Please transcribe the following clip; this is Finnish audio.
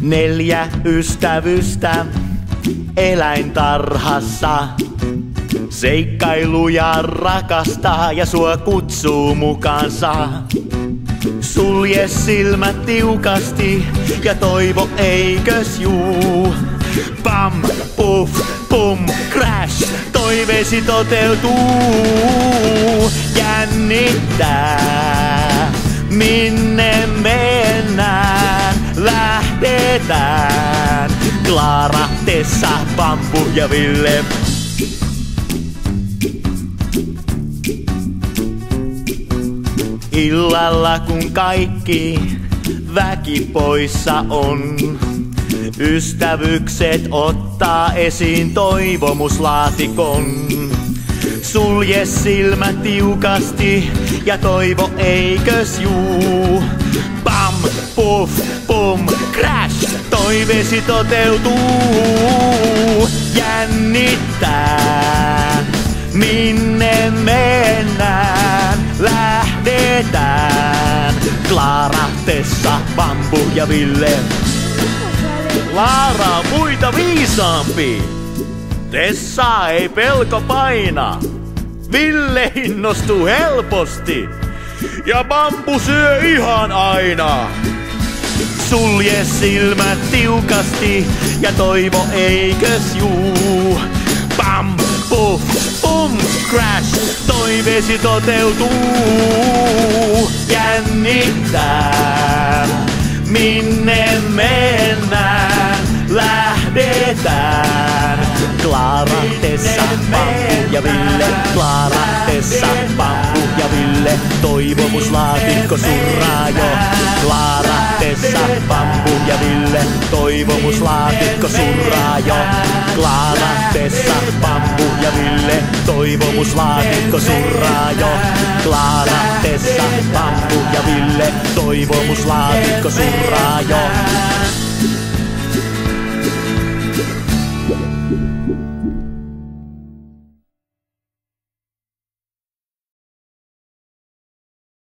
Neljä ystävystä eläintarhassa seikkailuja rakastaa ja sua kutsuu mukaansa. Sulje silmät tiukasti ja toivo eikös juu. Pam, puff, pum, crash, toiveesi toteutuu. Jännittää, minne mennään, lähdetään. Klaara, Tessa, Bambu ja Ville. Illalla kun kaikki väki poissa on, ystävykset ottaa esiin toivomuslaatikon. Sulje silmät tiukasti ja toivo eikös juu. Pam, puff, pum, crash, toiveesi toteutuu. Jännittää, minne mennään, lähdetään. Klaara, Tessa, Bambu ja Ville. Klaara on muita viisaampi. Tessa ei pelko paina. Ville innostuu helposti. Ja Bambu syö ihan aina. Sulje silmät tiukasti ja toivo eikös juu. Pam, puff, pum, crash, toiveesi toteutuu. Jännittää, minne mennään, lähdetään. Klaara, Tessa, Bambu ja Ville. Klaara, Tessa, Bambu ja Ville. Toivomuslaatikko surraa jo. Klaara, Tessa, Bambu ja Ville. Toivomuslaatikko surraa jo. Klaara, Tessa, Bambu ja Ville. Toivomuslaatikko surraa jo. Klaara, Tessa, Bambu ja Ville. Toivomuslaatikko surraa jo.